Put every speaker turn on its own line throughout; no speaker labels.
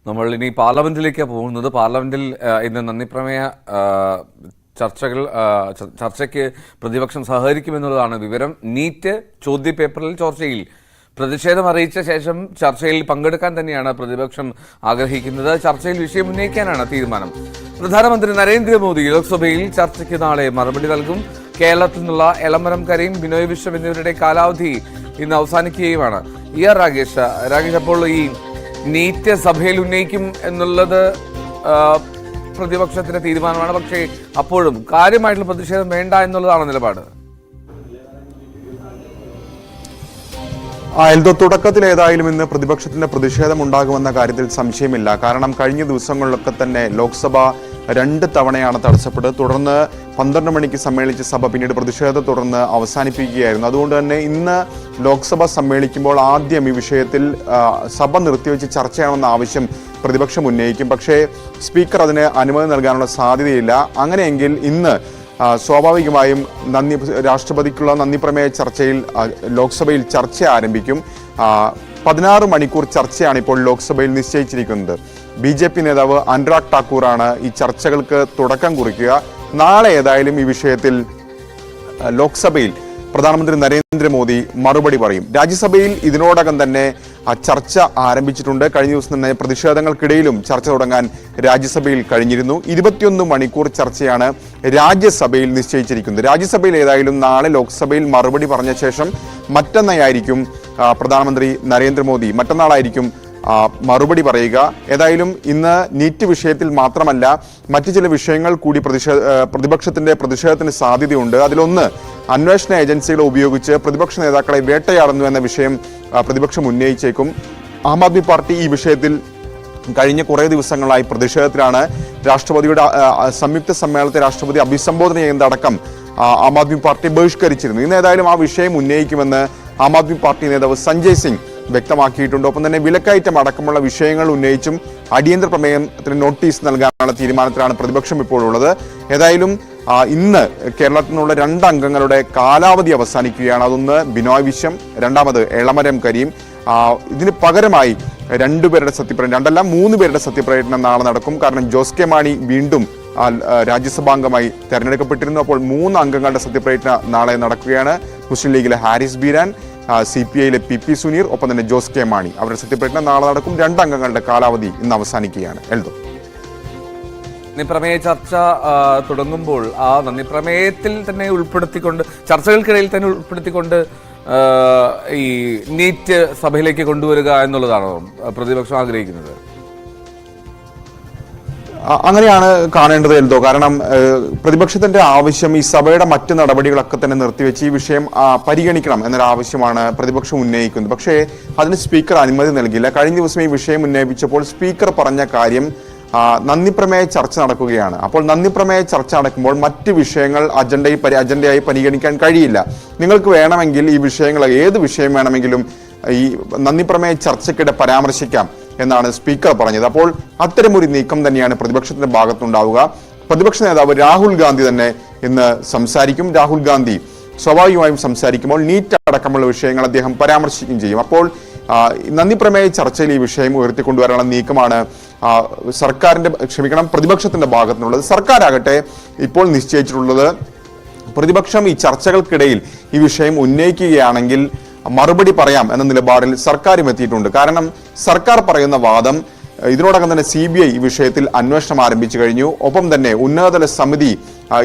നമ്മൾ ഇനി പാർലമെന്റിലേക്ക് പോകുന്നത്. പാർലമെന്റിൽ ഇന്ന് നന്ദിപ്രമേയ ചർച്ചയ്ക്ക് പ്രതിപക്ഷം സഹകരിക്കുമെന്നുള്ളതാണ് വിവരം. നീറ്റ് ചോദ്യപേപ്പറിൽ ചർച്ചയിൽ പ്രതിഷേധം അറിയിച്ച ശേഷം ചർച്ചയിൽ പങ്കെടുക്കാൻ തന്നെയാണ് പ്രതിപക്ഷം ആഗ്രഹിക്കുന്നത്. ചർച്ചയിൽ വിഷയം ഉന്നയിക്കാനാണ് തീരുമാനം. പ്രധാനമന്ത്രി നരേന്ദ്രമോദി ലോക്സഭയിൽ ചർച്ചയ്ക്ക് നാളെ മറുപടി നൽകും. കേരളത്തിൽ നിന്നുള്ള എളമരം കരീം, ബിനോയ് വിശ്വം എന്നിവരുടെ കാലാവധി ഇന്ന് അവസാനിക്കുകയുമാണ്. രാകേഷ്, അപ്പോൾ ഈ നീറ്റ് സഭയിൽ ഉന്നയിക്കും എന്നുള്ളത് പ്രതിപക്ഷത്തിന്റെ തീരുമാനമാണ്. പക്ഷേ അപ്പോഴും കാര്യമായിട്ടുള്ള പ്രതിഷേധം വേണ്ട എന്നുള്ളതാണ് നിലപാട്.
എൽദോ, തുടക്കത്തിൽ ഏതായാലും ഇന്ന് പ്രതിപക്ഷത്തിന്റെ പ്രതിഷേധം ഉണ്ടാകുമെന്ന കാര്യത്തിൽ സംശയമില്ല. കാരണം കഴിഞ്ഞ ദിവസങ്ങളിലൊക്കെ തന്നെ ലോക്സഭ 2 തവണയാണ് തടസ്സപ്പെട്ടത്. തുടർന്ന് 12 മണിക്ക് സമ്മേളിച്ച സഭ പിന്നീട് പ്രതിഷേധത്തെ തുടർന്ന് അവസാനിപ്പിക്കുകയായിരുന്നു. അതുകൊണ്ട് തന്നെ ഇന്ന് ലോക്സഭ സമ്മേളിക്കുമ്പോൾ ആദ്യം ഈ വിഷയത്തിൽ സഭ നിർത്തിവെച്ച് ചർച്ച ചെയ്യണമെന്ന ആവശ്യം പ്രതിപക്ഷം ഉന്നയിക്കും. പക്ഷേ സ്പീക്കർ അതിന് അനുമതി നൽകാനുള്ള സാധ്യതയില്ല. അങ്ങനെയെങ്കിൽ ഇന്ന് സ്വാഭാവികമായും രാഷ്ട്രപതിക്കുള്ള നന്ദിപ്രമേയ ചർച്ചയിൽ ലോക്സഭയിൽ ചർച്ച ആരംഭിക്കും. 16 മണിക്കൂർ ചർച്ചയാണ് ഇപ്പോൾ ലോക്സഭയിൽ നിശ്ചയിച്ചിരിക്കുന്നത്. BJP നേതാവ് അനുരാഗ് ഠാക്കൂറാണ് ഈ ചർച്ചകൾക്ക് തുടക്കം കുറിക്കുക. നാളെ ഏതായാലും ഈ വിഷയത്തിൽ ലോക്സഭയിൽ പ്രധാനമന്ത്രി നരേന്ദ്രമോദി മറുപടി പറയും. രാജ്യസഭയിൽ ഇതിനോടകം തന്നെ ചർച്ച ആരംഭിച്ചിട്ടുണ്ട്. കഴിഞ്ഞ ദിവസം തന്നെ പ്രതിഷേധങ്ങൾക്കിടയിലും ചർച്ച തുടങ്ങാൻ രാജ്യസഭയിൽ കഴിഞ്ഞിരുന്നു. 21 മണിക്കൂർ ചർച്ചയാണ് രാജ്യസഭയിൽ നിശ്ചയിച്ചിരിക്കുന്നത്. രാജ്യസഭയിൽ ഏതായാലും നാളെ ലോക്സഭയിൽ മറുപടി പറഞ്ഞ ശേഷം മറ്റന്നായിരിക്കും പ്രധാനമന്ത്രി നരേന്ദ്രമോദി മറുപടി പറയുക. ഏതായാലും ഇന്ന് നീറ്റ് വിഷയത്തിൽ മാത്രമല്ല മറ്റു ചില വിഷയങ്ങൾ കൂടി പ്രതിപക്ഷത്തിന്റെ പ്രതിഷേധത്തിന് സാധ്യതയുണ്ട്. അതിലൊന്ന്, അന്വേഷണ ഏജൻസികളെ ഉപയോഗിച്ച് പ്രതിപക്ഷ നേതാക്കളെ വേട്ടയാടുന്നു എന്ന വിഷയം പ്രതിപക്ഷം ഉന്നയിച്ചേക്കും. ആം ആദ്മി പാർട്ടി ഈ വിഷയത്തിൽ കഴിഞ്ഞ കുറേ ദിവസങ്ങളായി പ്രതിഷേധത്തിലാണ്. രാഷ്ട്രപതിയുടെ സംയുക്ത സമ്മേളനത്തെ രാഷ്ട്രപതി അഭിസംബോധന ചെയ്യുന്നതടക്കം ആം ആദ്മി പാർട്ടി ബഹിഷ്കരിച്ചിരുന്നു. ഇന്ന് ഏതായാലും ആ വിഷയം ഉന്നയിക്കുമെന്ന് ആം ആദ്മി പാർട്ടി നേതാവ് സഞ്ജയ് സിംഗ് വ്യക്തമാക്കിയിട്ടുണ്ട്. ഒപ്പം തന്നെ വിലക്കയറ്റം അടക്കമുള്ള വിഷയങ്ങൾ ഉന്നയിച്ചും അടിയന്തര പ്രമേയത്തിന് നോട്ടീസ് നൽകാനുള്ള തീരുമാനത്തിലാണ് പ്രതിപക്ഷം ഇപ്പോൾ ഉള്ളത്. ഏതായാലും ഇന്ന് കേരളത്തിൽ നിന്നുള്ള 2 അംഗങ്ങളുടെ കാലാവധി അവസാനിക്കുകയാണ്. അതൊന്ന് ബിനോയ് വിശ്വം, രണ്ടാമത് എളമരം കരീം. ഇതിന് പകരമായി 2 പേരുടെ സത്യപ്രതിജ്ഞ, 3 പേരുടെ സത്യപ്രതിജ്ഞ നാളെ നടക്കും. കാരണം ജോസ് കെ മാണി വീണ്ടും രാജ്യസഭാംഗമായി തെരഞ്ഞെടുക്കപ്പെട്ടിരുന്നു. അപ്പോൾ 3 അംഗങ്ങളുടെ സത്യപ്രതിജ്ഞ നാളെ നടക്കുകയാണ്. മുസ്ലിം ലീഗിലെ ഹാരിസ് ബീരാൻ, CPI-യിലെ PP സുനീർ, ഒപ്പം തന്നെ ജോസ് കെ മാണി, അവരുടെ സത്യപ്രതിജ്ഞ നാളെ നടക്കും. 2 അംഗങ്ങളുടെ കാലാവധി ഇന്ന് അവസാനിക്കുകയാണ്. എൽദോ,
നന്ദിപ്രമേയ ചർച്ച തുടങ്ങുമ്പോൾ ആ നന്ദിപ്രമേയത്തിൽ തന്നെ ഉൾപ്പെടുത്തിക്കൊണ്ട്, ചർച്ചകൾക്കിടയിൽ തന്നെ ഉൾപ്പെടുത്തിക്കൊണ്ട് ഈ നീറ്റ് സഭയിലേക്ക് കൊണ്ടുവരിക എന്നുള്ളതാണോ പ്രതിപക്ഷം ആഗ്രഹിക്കുന്നത്?
അങ്ങനെയാണ് കാണേണ്ടത് എൽദോ. കാരണം പ്രതിപക്ഷത്തിന്റെ ആവശ്യം ഈ സഭയുടെ മറ്റ് നടപടികളൊക്കെ തന്നെ നിർത്തിവെച്ച് ഈ വിഷയം പരിഗണിക്കണം എന്നൊരു ആവശ്യമാണ് പ്രതിപക്ഷം ഉന്നയിക്കുന്നത്. പക്ഷേ അതിന് സ്പീക്കർ അനുമതി നൽകില്ല. കഴിഞ്ഞ ദിവസം ഈ വിഷയം ഉന്നയിപ്പിച്ചപ്പോൾ സ്പീക്കർ പറഞ്ഞ കാര്യം നന്ദിപ്രമേയ ചർച്ച നടക്കുകയാണ്. അപ്പോൾ നന്ദിപ്രമേയ ചർച്ച നടക്കുമ്പോൾ മറ്റ് വിഷയങ്ങൾ അജണ്ടയായി പരിഗണിക്കാൻ കഴിയില്ല. നിങ്ങൾക്ക് വേണമെങ്കിൽ ഈ വിഷയങ്ങൾ, ഏത് വിഷയം വേണമെങ്കിലും ഈ നന്ദിപ്രമേയ ചർച്ചയ്ക്കിടെ പരാമർശിക്കാം എന്നാണ് സ്പീക്കർ പറഞ്ഞത്. അപ്പോൾ അത്തരമൊരു നീക്കം തന്നെയാണ് പ്രതിപക്ഷത്തിന്റെ ഭാഗത്തുണ്ടാവുക. പ്രതിപക്ഷ നേതാവ് രാഹുൽ ഗാന്ധി തന്നെ ഇന്ന് സംസാരിക്കും. രാഹുൽ ഗാന്ധി സ്വാഭാവികമായും സംസാരിക്കുമ്പോൾ നീറ്റ് അടക്കമുള്ള വിഷയങ്ങൾ അദ്ദേഹം പരാമർശിക്കുകയും ചെയ്യും. അപ്പോൾ നന്ദിപ്രമേയ ചർച്ചയിൽ ഈ വിഷയം ഉയർത്തിക്കൊണ്ടുവരാനുള്ള നീക്കമാണ് പ്രതിപക്ഷത്തിന്റെ ഭാഗത്തുനിന്നുള്ളത്. സർക്കാരാകട്ടെ ഇപ്പോൾ നിശ്ചയിച്ചിട്ടുള്ളത്, പ്രതിപക്ഷം ഈ ചർച്ചകൾക്കിടയിൽ ഈ വിഷയം ഉന്നയിക്കുകയാണെങ്കിൽ മറുപടി പറയാം എന്ന നിലപാടിൽ സർക്കാരും എത്തിയിട്ടുണ്ട്. കാരണം സർക്കാർ പറയുന്ന വാദം, ഇതിനോടകം തന്നെ CBI ഈ വിഷയത്തിൽ അന്വേഷണം ആരംഭിച്ചു കഴിഞ്ഞു. ഒപ്പം തന്നെ ഉന്നതതല സമിതി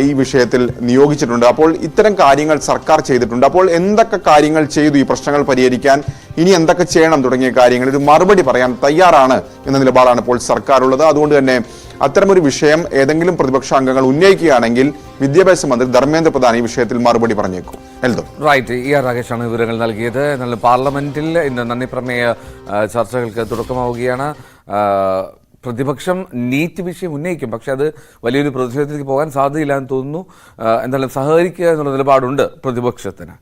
ഈ വിഷയത്തിൽ നിയോഗിച്ചിട്ടുണ്ട്. അപ്പോൾ ഇത്തരം കാര്യങ്ങൾ സർക്കാർ ചെയ്തിട്ടുണ്ട്. അപ്പോൾ എന്തൊക്കെ കാര്യങ്ങൾ ചെയ്തു ഈ പ്രശ്നങ്ങൾ പരിഹരിക്കാൻ, ഇനി എന്തൊക്കെ ചെയ്യണം തുടങ്ങിയ കാര്യങ്ങൾ ഒരു മറുപടി പറയാൻ തയ്യാറാണ് എന്ന നിലപാടാണ് ഇപ്പോൾ സർക്കാർ ഉള്ളത്. അതുകൊണ്ട് തന്നെ അത്തരമൊരു വിഷയം ഏതെങ്കിലും പ്രതിപക്ഷ അംഗങ്ങൾ ഉന്നയിക്കുകയാണെങ്കിൽ വിദ്യാഭ്യാസ മന്ത്രി ധർമ്മേന്ദ്ര പ്രധാൻ ഈ വിഷയത്തിൽ മറുപടി പറഞ്ഞേക്കും. എൽദോ,
റൈറ്റ്. രാകേഷാണ് വിവരങ്ങൾ നൽകിയത്. എന്നാൽ പാർലമെന്റിൽ ഇന്ന് നന്ദിപ്രമേയ ചർച്ചകൾക്ക് തുടക്കമാവുകയാണ്. പ്രതിപക്ഷം നീറ്റ് വിഷയം ഉന്നയിക്കും, പക്ഷെ അത് വലിയൊരു പ്രതിഷേധത്തിലേക്ക് പോകാൻ സാധ്യതയില്ല എന്ന് തോന്നുന്നു. എന്തായാലും സഹകരിക്കുക എന്നുള്ള നിലപാടുണ്ട് പ്രതിപക്ഷത്തിന്.